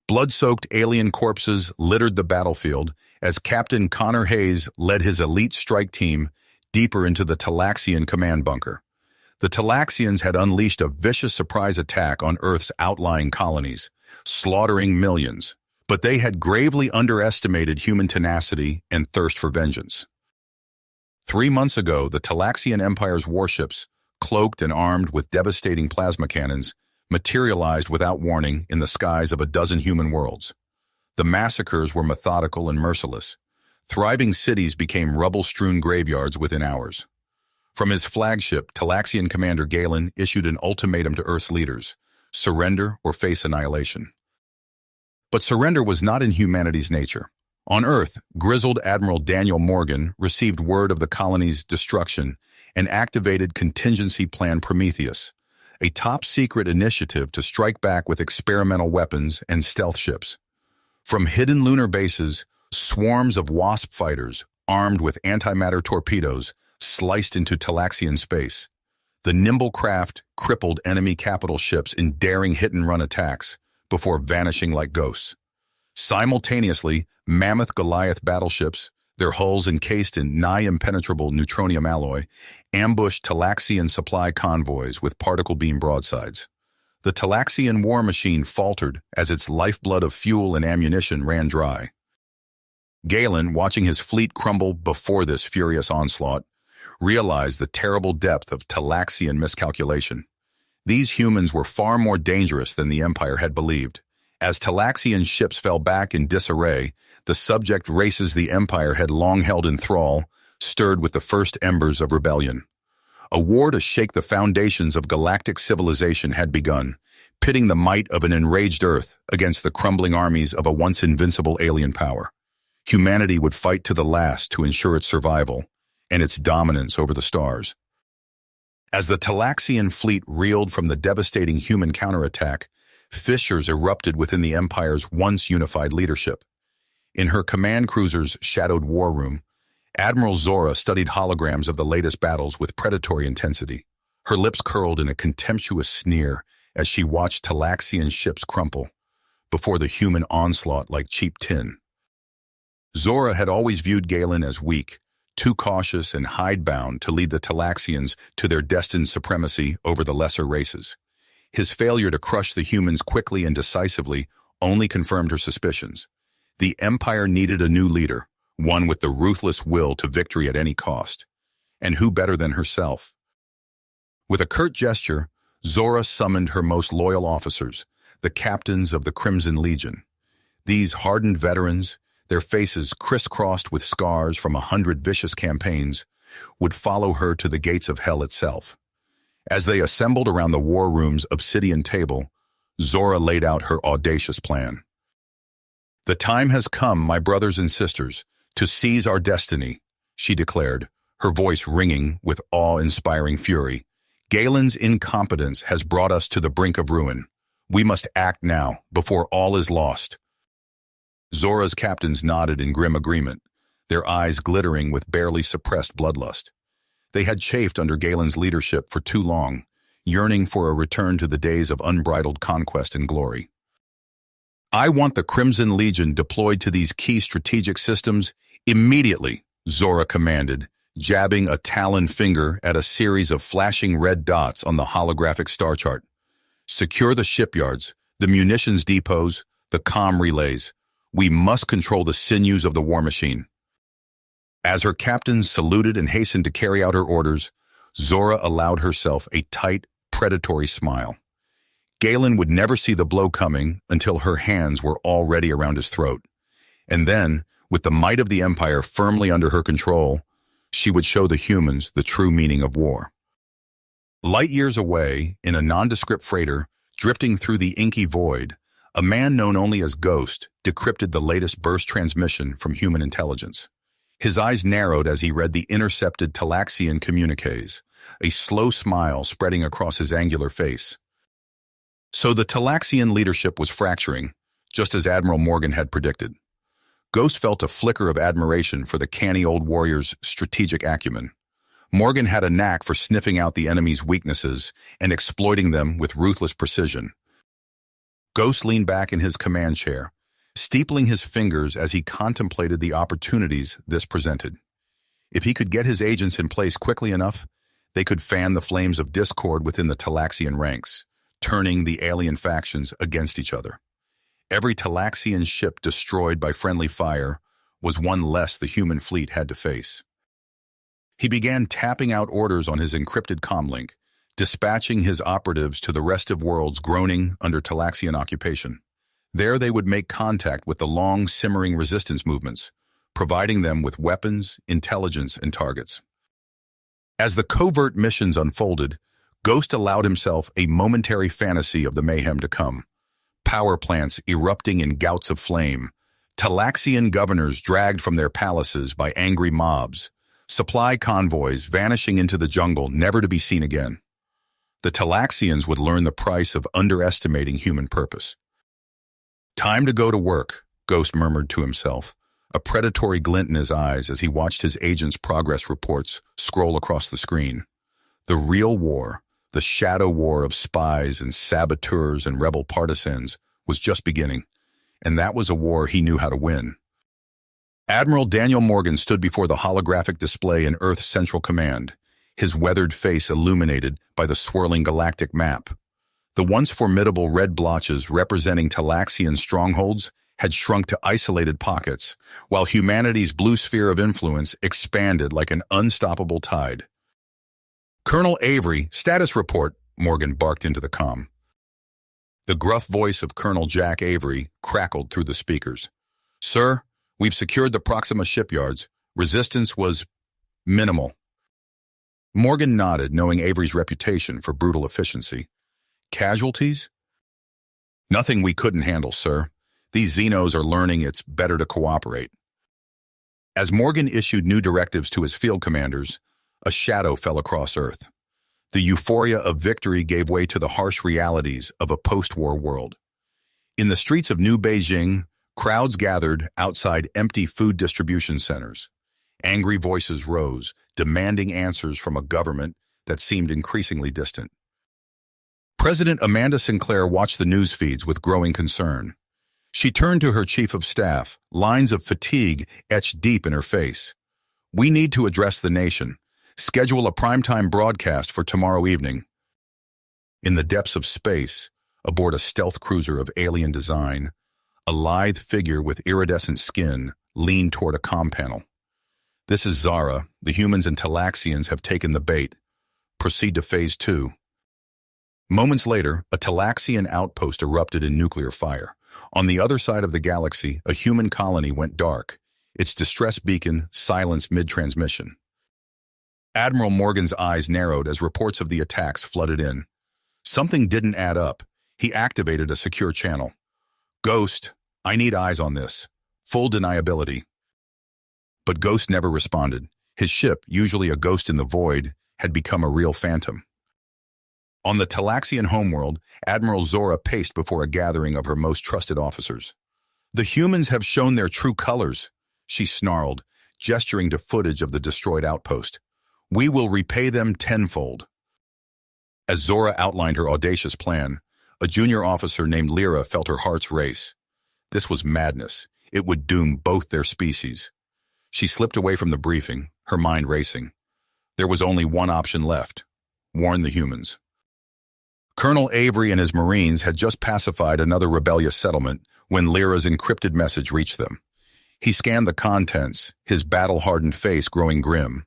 Blood-soaked alien corpses littered the battlefield as Captain Connor Hayes led his elite strike team deeper into the Talaxian command bunker. The Talaxians had unleashed a vicious surprise attack on Earth's outlying colonies, slaughtering millions, but they had gravely underestimated human tenacity and thirst for vengeance. 3 months ago, the Talaxian Empire's warships, cloaked and armed with devastating plasma cannons, materialized without warning in the skies of a dozen human worlds. The massacres were methodical and merciless. Thriving cities became rubble-strewn graveyards within hours. From his flagship, Talaxian Commander Galen issued an ultimatum to Earth's leaders: surrender or face annihilation. But surrender was not in humanity's nature. On Earth, grizzled Admiral Daniel Morgan received word of the colony's destruction and activated Contingency Plan Prometheus, a top-secret initiative to strike back with experimental weapons and stealth ships. From hidden lunar bases, swarms of Wasp fighters, armed with antimatter torpedoes, sliced into Talaxian space. The nimble craft crippled enemy capital ships in daring hit-and-run attacks before vanishing like ghosts. Simultaneously, mammoth Goliath battleships, their hulls encased in nigh-impenetrable neutronium alloy, ambushed Talaxian supply convoys with particle beam broadsides. The Talaxian war machine faltered as its lifeblood of fuel and ammunition ran dry. Galen, watching his fleet crumble before this furious onslaught, realized the terrible depth of Talaxian miscalculation. These humans were far more dangerous than the Empire had believed. As Talaxian ships fell back in disarray, the subject races the Empire had long held in thrall stirred with the first embers of rebellion. A war to shake the foundations of galactic civilization had begun, pitting the might of an enraged Earth against the crumbling armies of a once invincible alien power. Humanity would fight to the last to ensure its survival and its dominance over the stars. As the Talaxian fleet reeled from the devastating human counterattack, fissures erupted within the Empire's once unified leadership. In her command cruiser's shadowed war room, Admiral Zora studied holograms of the latest battles with predatory intensity. Her lips curled in a contemptuous sneer as she watched Talaxian ships crumple before the human onslaught like cheap tin. Zora had always viewed Galen as weak, too cautious and hidebound to lead the Talaxians to their destined supremacy over the lesser races. His failure to crush the humans quickly and decisively only confirmed her suspicions. The Empire needed a new leader, one with the ruthless will to victory at any cost. And who better than herself? With a curt gesture, Zora summoned her most loyal officers, the captains of the Crimson Legion. These hardened veterans, their faces crisscrossed with scars from 100 vicious campaigns, would follow her to the gates of hell itself. As they assembled around the war room's obsidian table, Zora laid out her audacious plan. "The time has come, my brothers and sisters, to seize our destiny," she declared, her voice ringing with awe-inspiring fury. "Galen's incompetence has brought us to the brink of ruin. We must act now, before all is lost." Zora's captains nodded in grim agreement, their eyes glittering with barely suppressed bloodlust. They had chafed under Galen's leadership for too long, yearning for a return to the days of unbridled conquest and glory. "I want the Crimson Legion deployed to these key strategic systems immediately," Zora commanded, jabbing a taloned finger at a series of flashing red dots on the holographic star chart. "Secure the shipyards, the munitions depots, the comm relays. We must control the sinews of the war machine." As her captains saluted and hastened to carry out her orders, Zora allowed herself a tight, predatory smile. Galen would never see the blow coming until her hands were already around his throat. And then, with the might of the Empire firmly under her control, she would show the humans the true meaning of war. Light years away, in a nondescript freighter, drifting through the inky void, a man known only as Ghost decrypted the latest burst transmission from human intelligence. His eyes narrowed as he read the intercepted Talaxian communiques, a slow smile spreading across his angular face. So the Talaxian leadership was fracturing, just as Admiral Morgan had predicted. Ghost felt a flicker of admiration for the canny old warrior's strategic acumen. Morgan had a knack for sniffing out the enemy's weaknesses and exploiting them with ruthless precision. Ghost leaned back in his command chair, steepling his fingers as he contemplated the opportunities this presented. If he could get his agents in place quickly enough, they could fan the flames of discord within the Talaxian ranks, turning the alien factions against each other. Every Talaxian ship destroyed by friendly fire was one less the human fleet had to face. He began tapping out orders on his encrypted comlink, dispatching his operatives to the rest of worlds groaning under Talaxian occupation. There they would make contact with the long, simmering resistance movements, providing them with weapons, intelligence, and targets. As the covert missions unfolded, Ghost allowed himself a momentary fantasy of the mayhem to come. Power plants erupting in gouts of flame, Talaxian governors dragged from their palaces by angry mobs, supply convoys vanishing into the jungle never to be seen again. The Talaxians would learn the price of underestimating human purpose. "Time to go to work," Ghost murmured to himself, a predatory glint in his eyes as he watched his agents' progress reports scroll across the screen. The real war, the shadow war of spies and saboteurs and rebel partisans, was just beginning, and that was a war he knew how to win. Admiral Daniel Morgan stood before the holographic display in Earth's Central Command, his weathered face illuminated by the swirling galactic map. The once formidable red blotches representing Talaxian strongholds had shrunk to isolated pockets, while humanity's blue sphere of influence expanded like an unstoppable tide. "Colonel Avery, status report," Morgan barked into the comm. The gruff voice of Colonel Jack Avery crackled through the speakers. "Sir, we've secured the Proxima shipyards. Resistance was minimal." Morgan nodded, knowing Avery's reputation for brutal efficiency. "Casualties?" "Nothing we couldn't handle, sir. These Xenos are learning it's better to cooperate." As Morgan issued new directives to his field commanders, a shadow fell across Earth. The euphoria of victory gave way to the harsh realities of a post-war world. In the streets of New Beijing, crowds gathered outside empty food distribution centers. Angry voices rose, demanding answers from a government that seemed increasingly distant. President Amanda Sinclair watched the news feeds with growing concern. She turned to her chief of staff, lines of fatigue etched deep in her face. "We need to address the nation. Schedule a primetime broadcast for tomorrow evening." In the depths of space, aboard a stealth cruiser of alien design, a lithe figure with iridescent skin leaned toward a comm panel. "This is Zara. The humans and Talaxians have taken the bait. Proceed to Phase 2. Moments later, a Talaxian outpost erupted in nuclear fire. On the other side of the galaxy, a human colony went dark, its distress beacon silenced mid-transmission. Admiral Morgan's eyes narrowed as reports of the attacks flooded in. Something didn't add up. He activated a secure channel. "Ghost, I need eyes on this. Full deniability." But Ghost never responded. His ship, usually a ghost in the void, had become a real phantom. On the Talaxian homeworld, Admiral Zora paced before a gathering of her most trusted officers. "The humans have shown their true colors," she snarled, gesturing to footage of the destroyed outpost. "We will repay them tenfold." As Zora outlined her audacious plan, a junior officer named Lyra felt her heart's race. This was madness. It would doom both their species. She slipped away from the briefing, her mind racing. There was only one option left: warn the humans. Colonel Avery and his Marines had just pacified another rebellious settlement when Lyra's encrypted message reached them. He scanned the contents, his battle-hardened face growing grim.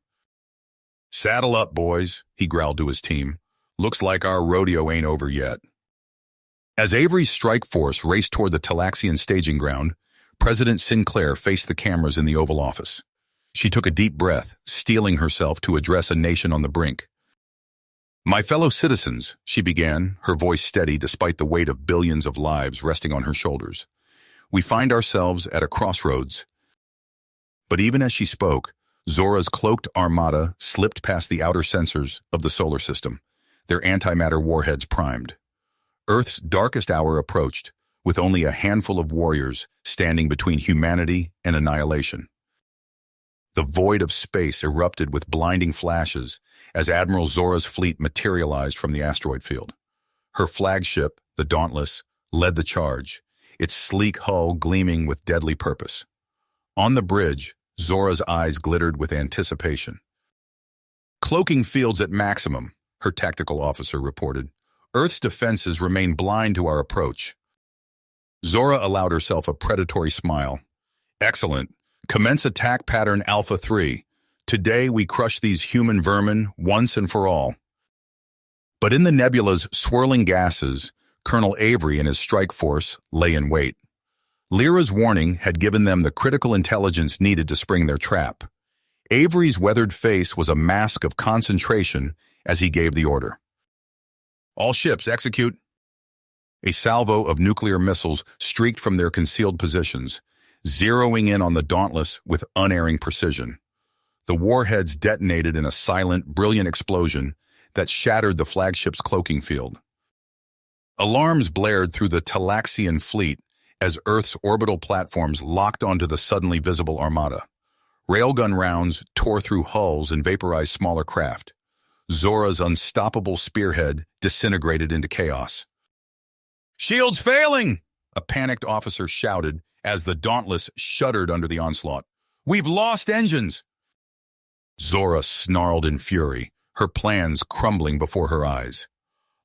"Saddle up, boys," he growled to his team. "Looks like our rodeo ain't over yet." As Avery's strike force raced toward the Talaxian staging ground, President Sinclair faced the cameras in the Oval Office. She took a deep breath, steeling herself to address a nation on the brink. "My fellow citizens," she began, her voice steady despite the weight of billions of lives resting on her shoulders. "We find ourselves at a crossroads." But even as she spoke, Zora's cloaked armada slipped past the outer sensors of the solar system, their antimatter warheads primed. Earth's darkest hour approached, with only a handful of warriors standing between humanity and annihilation. The void of space erupted with blinding flashes as Admiral Zora's fleet materialized from the asteroid field. Her flagship, the Dauntless, led the charge, its sleek hull gleaming with deadly purpose. On the bridge, Zora's eyes glittered with anticipation. "Cloaking fields at maximum," her tactical officer reported. "Earth's defenses remain blind to our approach." Zora allowed herself a predatory smile. "Excellent. Commence attack pattern Alpha 3. Today we crush these human vermin once and for all." But in the nebula's swirling gases, Colonel Avery and his strike force lay in wait. Lyra's warning had given them the critical intelligence needed to spring their trap. Avery's weathered face was a mask of concentration as he gave the order. "All ships, execute." A salvo of nuclear missiles streaked from their concealed positions, zeroing in on the Dauntless with unerring precision. The warheads detonated in a silent, brilliant explosion that shattered the flagship's cloaking field. Alarms blared through the Talaxian fleet as Earth's orbital platforms locked onto the suddenly visible armada. Railgun rounds tore through hulls and vaporized smaller craft. Zora's unstoppable spearhead disintegrated into chaos. "Shields failing!" a panicked officer shouted as the Dauntless shuddered under the onslaught. "We've lost engines!" Zora snarled in fury, her plans crumbling before her eyes.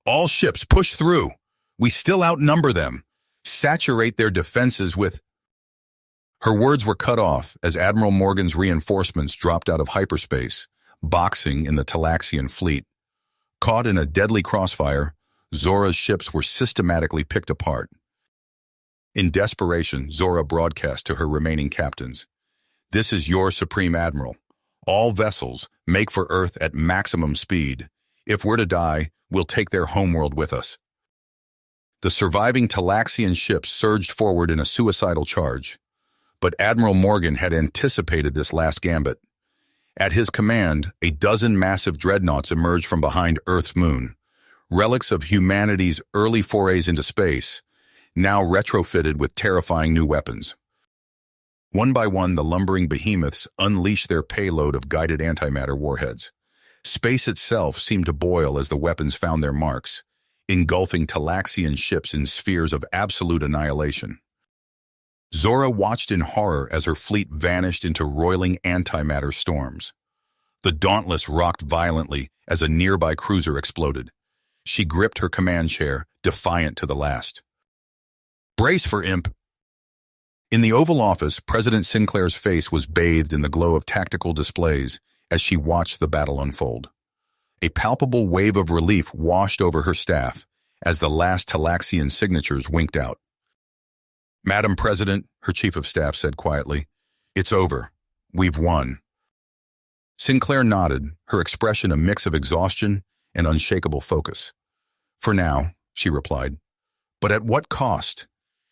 "All ships push through. We still outnumber them. Saturate their defenses with—" Her words were cut off as Admiral Morgan's reinforcements dropped out of hyperspace, boxing in the Talaxian fleet. Caught in a deadly crossfire, Zora's ships were systematically picked apart. In desperation, Zora broadcast to her remaining captains, "This is your Supreme Admiral. All vessels, make for Earth at maximum speed. If we're to die, we'll take their homeworld with us." The surviving Talaxian ships surged forward in a suicidal charge. But Admiral Morgan had anticipated this last gambit. At his command, a dozen massive dreadnoughts emerged from behind Earth's moon, relics of humanity's early forays into space, now retrofitted with terrifying new weapons. One by one, the lumbering behemoths unleashed their payload of guided antimatter warheads. Space itself seemed to boil as the weapons found their marks, engulfing Talaxian ships in spheres of absolute annihilation. Zora watched in horror as her fleet vanished into roiling antimatter storms. The Dauntless rocked violently as a nearby cruiser exploded. She gripped her command chair, defiant to the last. "Brace for imp!" In the Oval Office, President Sinclair's face was bathed in the glow of tactical displays as she watched the battle unfold. A palpable wave of relief washed over her staff as the last Talaxian signatures winked out. "Madam President," her chief of staff said quietly, "it's over. We've won." Sinclair nodded, her expression a mix of exhaustion and unshakable focus. "For now," she replied. "But at what cost?"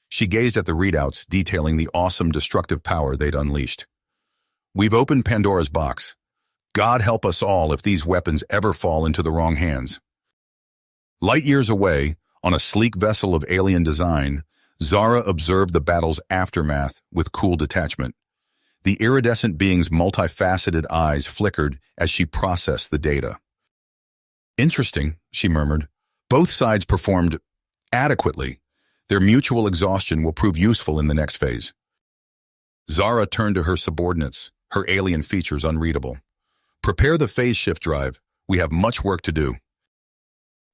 She gazed at the readouts detailing the awesome destructive power they'd unleashed. "We've opened Pandora's box. God help us all if these weapons ever fall into the wrong hands." Light years away, on a sleek vessel of alien design, Zara observed the battle's aftermath with cool detachment. The iridescent being's multifaceted eyes flickered as she processed the data. "Interesting," she murmured. "Both sides performed adequately. Their mutual exhaustion will prove useful in the next phase." Zara turned to her subordinates, her alien features unreadable. "Prepare the phase shift drive. We have much work to do."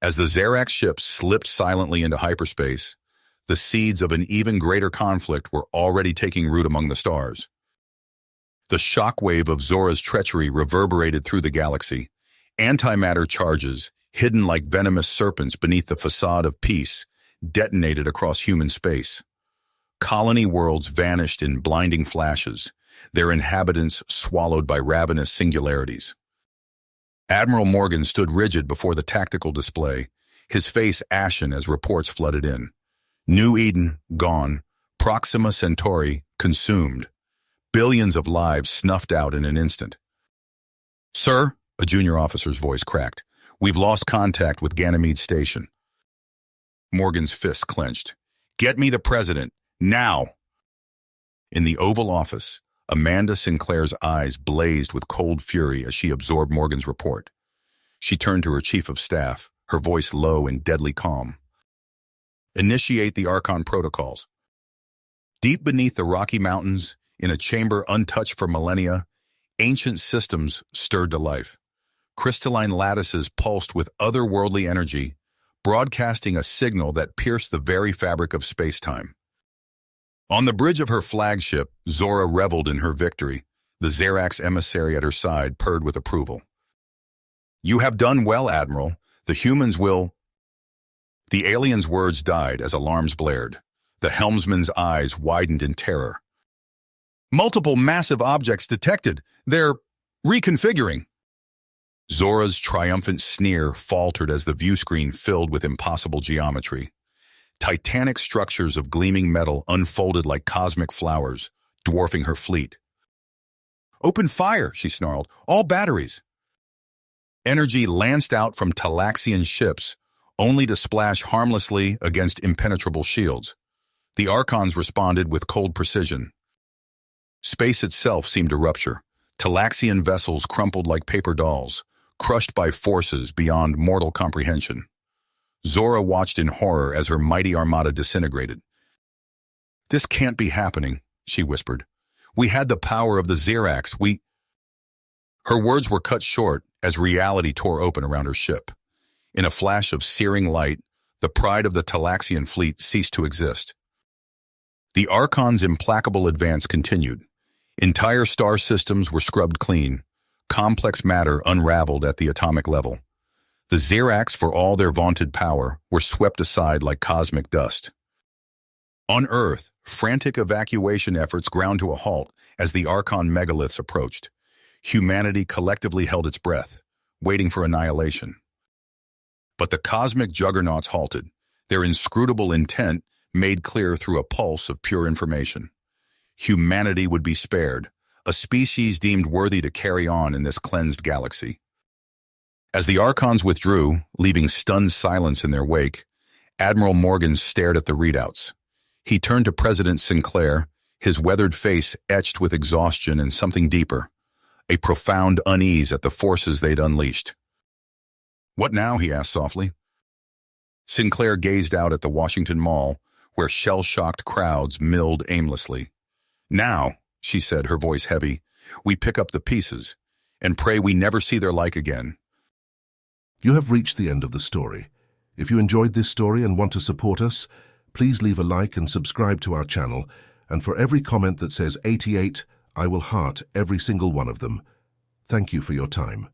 As the Xerax ships slipped silently into hyperspace, the seeds of an even greater conflict were already taking root among the stars. The shockwave of Zora's treachery reverberated through the galaxy. Antimatter charges, hidden like venomous serpents beneath the facade of peace, detonated across human space. Colony worlds vanished in blinding flashes, their inhabitants swallowed by ravenous singularities. Admiral Morgan stood rigid before the tactical display, his face ashen as reports flooded in. New Eden, gone. Proxima Centauri, consumed. Billions of lives snuffed out in an instant. "Sir," a junior officer's voice cracked, "we've lost contact with Ganymede Station." Morgan's fists clenched. "Get me the president, now!" In the Oval Office, Amanda Sinclair's eyes blazed with cold fury as she absorbed Morgan's report. She turned to her chief of staff, her voice low and deadly calm. Initiate the Archon protocols. Deep beneath the Rocky Mountains, in a chamber untouched for millennia, ancient systems stirred to life. Crystalline lattices pulsed with otherworldly energy, broadcasting a signal that pierced the very fabric of space-time. On the bridge of her flagship, Zora reveled in her victory. The Xerax emissary at her side purred with approval. "You have done well, Admiral. The humans will—" The alien's words died as alarms blared. The helmsman's eyes widened in terror. "Multiple massive objects detected. They're reconfiguring." Zora's triumphant sneer faltered as the viewscreen filled with impossible geometry. Titanic structures of gleaming metal unfolded like cosmic flowers, dwarfing her fleet. "Open fire," she snarled. "All batteries." Energy lanced out from Talaxian ships, only to splash harmlessly against impenetrable shields. The Archons responded with cold precision. Space itself seemed to rupture. Talaxian vessels crumpled like paper dolls, crushed by forces beyond mortal comprehension. Zora watched in horror as her mighty armada disintegrated. "This can't be happening," she whispered. "We had the power of the Xerax. Her words were cut short as reality tore open around her ship. In a flash of searing light, the pride of the Talaxian fleet ceased to exist. The Archon's implacable advance continued. Entire star systems were scrubbed clean, complex matter unraveled at the atomic level. The Xerax, for all their vaunted power, were swept aside like cosmic dust. On Earth, frantic evacuation efforts ground to a halt as the Archon megaliths approached. Humanity collectively held its breath, waiting for annihilation. But the cosmic juggernauts halted, their inscrutable intent made clear through a pulse of pure information. Humanity would be spared, a species deemed worthy to carry on in this cleansed galaxy. As the Archons withdrew, leaving stunned silence in their wake, Admiral Morgan stared at the readouts. He turned to President Sinclair, his weathered face etched with exhaustion and something deeper, a profound unease at the forces they'd unleashed. "What now?" he asked softly. Sinclair gazed out at the Washington Mall, where shell-shocked crowds milled aimlessly. "Now," she said, her voice heavy, "we pick up the pieces and pray we never see their like again." You have reached the end of the story. If you enjoyed this story and want to support us, please leave a like and subscribe to our channel, and for every comment that says 88, I will heart every single one of them. Thank you for your time.